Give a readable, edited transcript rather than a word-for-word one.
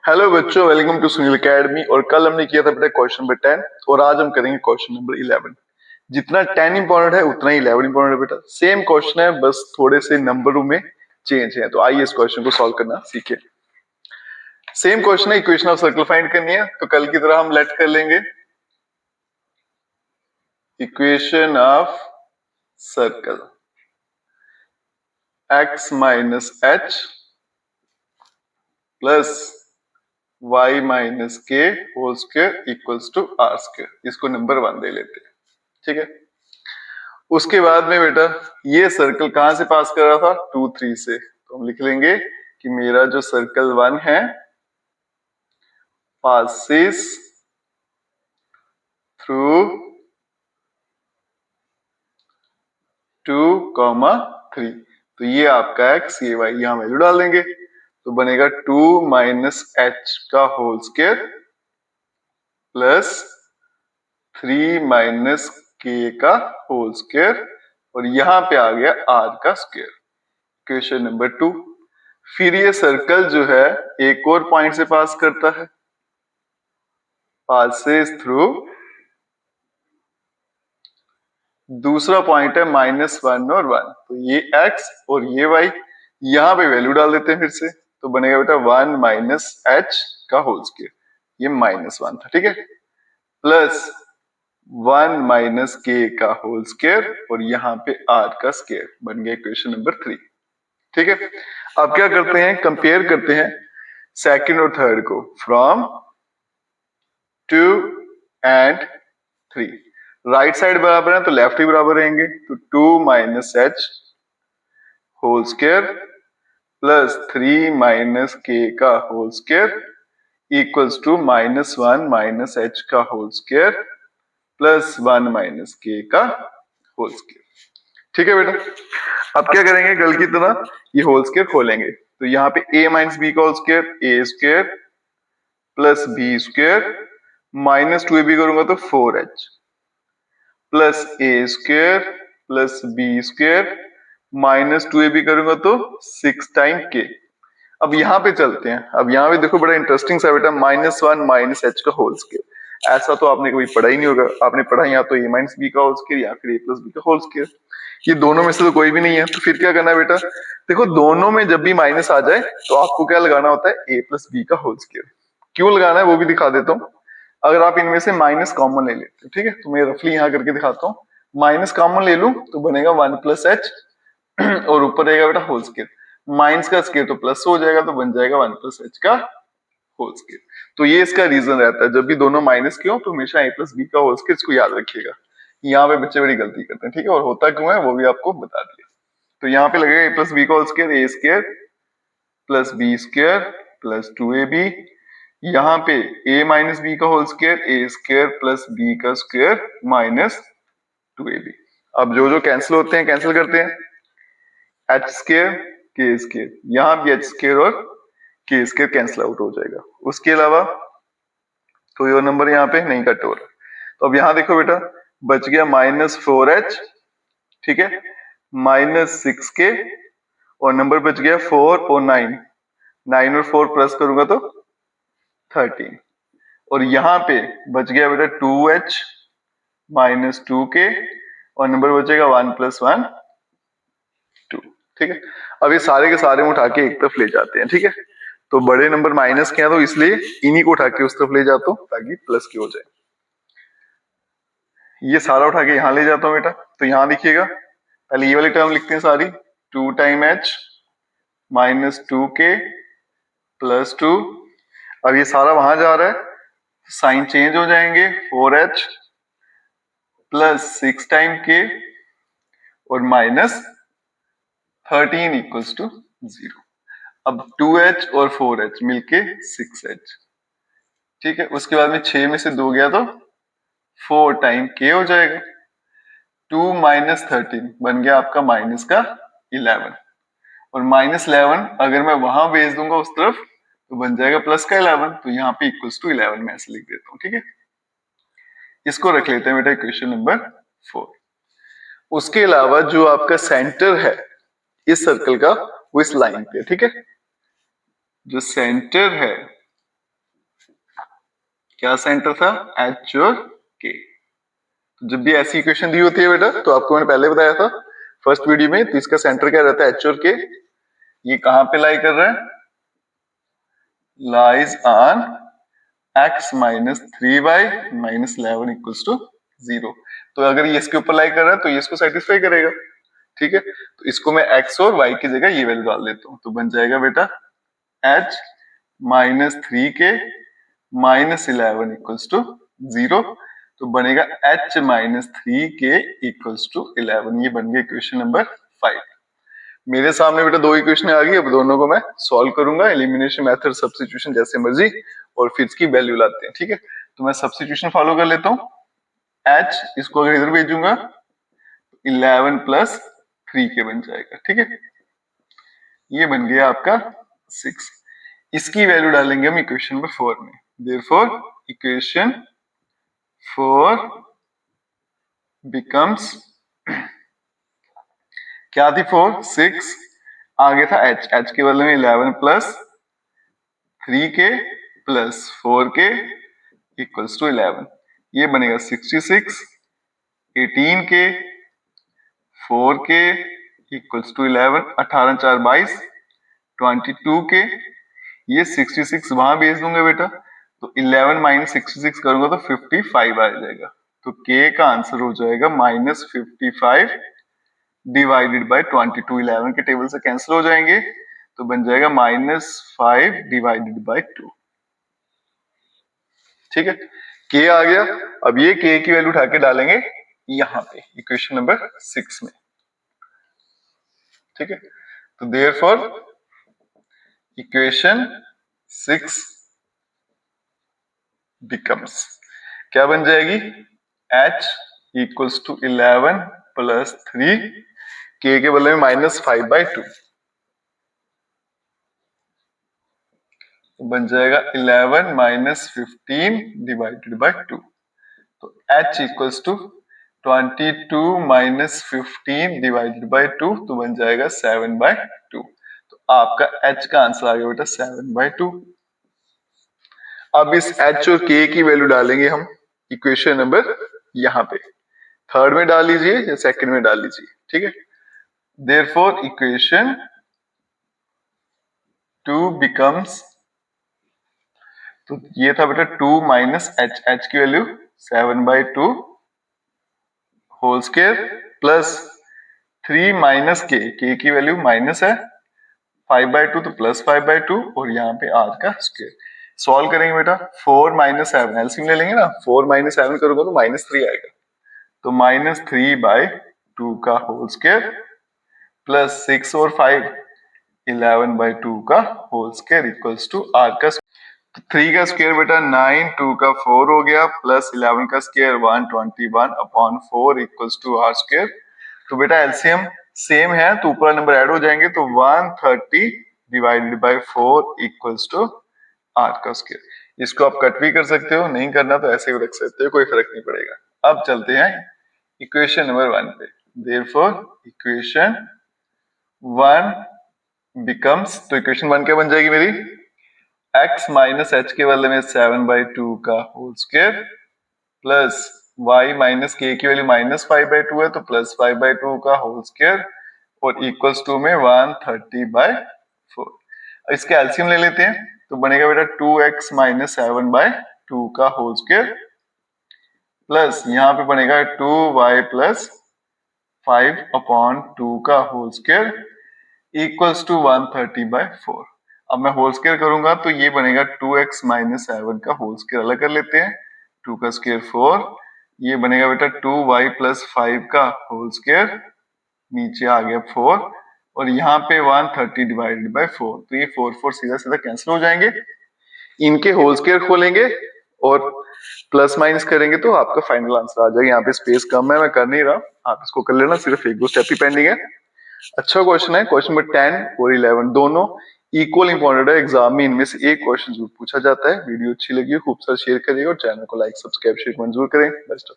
Hello बच्चों, welcome to Sunil academy. और कल हमने किया था बेटा क्वेश्चन नंबर 10 और आज हम करेंगे क्वेश्चन नंबर 11। जितना 10 इंपॉर्टेंट है उतना ही 11 इंपॉर्टेंट है बेटा। सेम क्वेश्चन है, बस थोड़े से नंबरों में चेंज है। तो आइए इस क्वेश्चन को सॉल्व करना सीखे। सेम क्वेश्चन है, इक्वेशन ऑफ सर्कल फाइंड करनी है। तो कल की तरह हम लेट कर लेंगे equation of circle x minus h plus y minus k whole square equals to r square. इसको नंबर 1 दे लेते हैं, ठीक है। उसके बाद में बेटा ये सर्कल कहां से पास कर रहा था? 2, 3 से। तो हम लिख लेंगे कि मेरा जो सर्कल 1 है पासिस थ्रू 2, 3। तो ये आपका x, ये y, यहां वैल्यू डाल देंगे तो बनेगा 2 माइनस एच का whole square plus 3 minus K का होल स्क्वायर और यहां पे आ गया r का स्क्वायर। Question number 2। फिर ये सर्कल जो है एक और पॉइंट से पास करता है, पासेस थ्रू दूसरा पॉइंट है -1 और 1। तो ये x और ये y, यहां पे वैल्यू डाल देते हैं फिर से। तो बनेगा बेटा 1 माइनस एच का होल स्क्वायर, ये -1 था, ठीक है, प्लस 1 माइनस के का होल स्क्वायर और यहाँ पे r का स्क्वायर। बन गया इक्वेशन नंबर 3, ठीक है। अब क्या करते हैं, कंपेयर करते हैं सेकंड और थर्ड को। फ्रॉम 2 एंड 3, राइट साइड बराबर है तो लेफ्ट ही बराबर रहेंगे। तो 2 minus H whole square plus 3 minus K का whole square equals to -1 minus H का whole square plus 1 minus K का होल स्क्वायर, ठीक है बेटा। अब क्या करेंगे, कल की तरह ये होल स्क्वायर खोलेंगे। तो यहाँ पे a माइनस बी का whole square, a square plus b square minus 2ab करूंगा तो 4h plus a square plus b square minus 2ab करूंगा तो 6 टाइम के। अब यहाँ पे चलते हैं। अब यहाँ पे देखो बड़ा इंटरेस्टिंग सा बेटा, -1 माइनस एच का होल स्क्वायर। ऐसा तो आपने कभी पढ़ा ही नहीं होगा। आपने पढ़ा या तो a माइनस बी का होल स्क्वायर या फिर a प्लस बी का होल स्क्वायर। ये दोनों में से तो कोई भी नहीं है। तो फिर क्या करना है बेटा, देखो दोनों में जब भी माइनस आ जाए तो आपको क्या लगाना होता है, a प्लस बी का होल स्क्वायर। क्यों लगाना है वो भी दिखा देता हूँ। अगर आप इनमें से माइनस कॉमन ले लेते हो, ठीक है, तो मैं रफली यहाँ करके दिखाता हूँ। माइनस कॉमन ले लूं तो बनेगा 1 प्लस एच और ऊपर रहेगा बेटा होल स्क्वायर। माइनस का स्क्वायर तो प्लस हो जाएगा तो बन जाएगा 1 प्लस एच का होल स्क्वायर। तो ये इसका रीजन रहता है, जब भी दोनों माइनस के हो तो हमेशा a प्लस बी का होल स्क्वायर, इसको याद रखिएगा। यहाँ पे बच्चे बड़ी गलती करते हैं, ठीक है, और होता क्यों है वो भी आपको बता दिया। तो यहाँ पे लगेगा a प्लस बी का whole square, a square plus b square plus 2ab। यहाँ पे a माइनस बी का whole square, a square plus b का स्क्वायर माइनस 2ab। अब जो जो कैंसिल होते हैं कैंसिल करते हैं, एच स्क्वायर के स्क्वायर, यहाँ भी एच स्क्वायर और के स्क्वायर कैंसिल आउट हो जाएगा। उसके अलावा कोई और नंबर यहाँ पे नहीं कट हो रहा। तो अब यहाँ देखो बेटा बच गया -4h, ठीक है, -6k और नंबर बच गया 4 और 9। 9 और 4 प्लस करूंगा तो 13 और यहाँ पे बच गया बेटा 2h -2k और नंबर बचेगा 1 + 1 2, ठीक है। अब ये सारे के सारे उठा के एक तरफ ले जाते हैं, ठीक है। तो बड़े नंबर माइनस के हैं तो इसलिए इन्हीं को उठा के उस तरफ ले जाता हूँ ताकि प्लस की हो जाए। ये सारा उठा के यहाँ ले जाता हूँ बेटा। तो यहाँ देखिएगा पहले ये वाली टर्म लिखते हैं सारी, 2 टाइम h -2k + 2। अब ये सारा वहां जा रहा है, साइन चेंज हो जाएंगे, 4h + 6 टाइम k और -13 = 0। अब 2h और 4h मिलके 6h, ठीक है। उसके बाद में 6 में से 2 गया तो 4 टाइम k हो जाएगा। 2 - 13 बन गया आपका माइनस का 11 और -11 अगर मैं वहां भेज दूंगा उस तरफ तो बन जाएगा प्लस का 11। तो यहाँ पे =11 मैं ऐसे लिख देता हूँ, ठीक है। इसको रख लेते हैं बेटा इक्वेशन नंबर 4। उसके अलावा जो आपका सेंटर है इस सर्कल का वो इस लाइन पे, ठीक है। जो सेंटर है क्या सेंटर था, एच और के। तो जब भी ऐसी इक्वेशन दी होती है बेटा, तो आपको मैंने पहले बताया था फर्स्ट वीडियो में, तो इसका सेंटर क्या रहता है, एच और के। ये कहां पे लाई कर रहा है, lies on x minus 3y minus 11 equals to 0। तो अगर ये इसके ऊपर लाई कर रहा है तो ये इसको सेटिस्फाई करेगा, ठीक है। तो इसको मैं x और y की जगह ये वैल्यू डाल देता हूं, तो बन जाएगा बेटा h minus 3k minus 11 equals to 0। तो बनेगा h minus 3k equals to 11। ये बन गया इक्वेशन नंबर 5। मेरे सामने बेटा दो इक्वेशन आ गई, अब दोनों को मैं सॉल्व करूंगा, एलिमिनेशन मेथड, सब्स्टिट्यूशन, जैसे मर्जी, और फिर इसकी वैल्यू लाते हैं, ठीक है। तो मैं सब्स्टिट्यूशन फॉलो कर लेता हूँ। h इसको अगर इधर भेजूंगा 11 प्लस 3k बन जाएगा, ठीक है। ये बन गया आपका 6। इसकी वैल्यू डालेंगे हम इक्वेशन नंबर 4 में। देयरफॉर इक्वेशन 4 बिकम्स, क्या थी 4, 6, आगे था h के बदले में 11 plus 3k plus 4k equals to 11। ये बनेगा 66, 18k, 4k equals to 11, 18 4 22, 22k। ये 66 वहां भेज दूंगा बेटा, तो 11 माइनस 66 करूंगा तो 55 आ जाएगा। तो k का आंसर हो जाएगा माइनस 55 डिवाइडेड बाय 22। 11 के टेबल से कैंसिल हो जाएंगे, तो बन जाएगा माइनस 5 डिवाइडेड बाय 2, ठीक है। k आ गया। अब ये k की वैल्यू उठा के डालेंगे यहां पे इक्वेशन नंबर 6 में, ठीक है। तो देयरफॉर इक्वेशन 6 बिकम्स, क्या बन जाएगी, h equals to 11 plus 3, k के बदले में माइनस 5/2, तो बन जाएगा 11 माइनस 15 डिवाइडेड बाय 2। तो h equals to 22 minus 15 divided by 2, तो बन जाएगा 7/2। तो आपका h का आंसर आ गया बेटा 7/2। अब इस h और k की वैल्यू डालेंगे हम इक्वेशन नंबर यहां पे, थर्ड में डाल लीजिए या सेकंड में डाल लीजिए, ठीक है। देयरफॉर इक्वेशन 2 बिकम्स, तो ये था बेटा 2 माइनस h की value 7/2 whole square plus 3 minus k की वैल्यू माइनस है 5/2, तो प्लस 5/2, और यहाँ पे r का स्क्वायर। सॉल्व करेंगे बेटा, 4 माइनस 7 एलसीएम ले लेंगे ना, 4 माइनस 7 करोगे तो माइनस 3 आएगा, तो माइनस 3/2 का होल स्क्वायर प्लस 6 और 5 11/2 का whole square equals to r का, 3 का स्क्वायर बेटा 9, 2 का 4 हो गया, प्लस 11 का square 121 upon 4 equals to r square. तो बेटा एलसीएम सेम है तो ऊपर नंबर ऐड हो जाएंगे, तो 130 divided by 4 equals to r का स्क्वायर। इसको आप कट भी कर सकते हो, नहीं करना तो ऐसे ही रख सकते हो, कोई फर्क नहीं पड़ेगा। अब चलते हैं इक्वेशन नंबर 1 पे। देयरफॉर इक्वेशन 1 बिकम्स, तो इक्वेशन 1 क्या बन जाएगी मेरी, x माइनस h के बदले में 7/2 का whole square plus y minus k की वैल्यू माइनस 5/2 है, तो प्लस 5/2 का होल स्क्वायर, और इक्वल्स टू में 130/4। इसके एलसीएम ले लेते हैं, तो बनेगा बेटा 2x माइनस 7/2 का होल स्क्वायर प्लस यहाँ पे बनेगा 2y प्लस 5/2 का होल स्क्वायर इक्वल्स टू 130/4। अब मैं होल स्क्वायर करूंगा तो ये बनेगा 2x माइनस 7 का होल स्क्वायर अलग कर लेते हैं, 2 का स्क्वायर 4, ये बनेगा बेटा 2y प्लस 5 का होल स्क्वायर, नीचे आ गया 4, और यहाँ पे 130 डिवाइडेड बाय 4, तो ये 4 सीधा सीधा कैंसिल हो जाएंगे। इनके होल स्क्वायर खोलेंगे और प्लस माइनस करेंगे तो आपका फाइनल आंसर आ जाएगा। यहाँ पे स्पेस कम है, मैं कर नहीं रहा, आप इसको कर लेना, सिर्फ 1-2 स्टेप ही पेंडिंग है। अच्छा क्वेश्चन है, क्वेश्चन नंबर 10 और 11 दोनों इक्वल इंपॉर्टेंट है, एग्जाम में इनमें से एक क्वेश्चन जरूर पूछा जाता है। वीडियो अच्छी लगी हो खूब सारा शेयर करिएगा और चैनल को लाइक सब्सक्राइब शेयर जरूर करें। Best of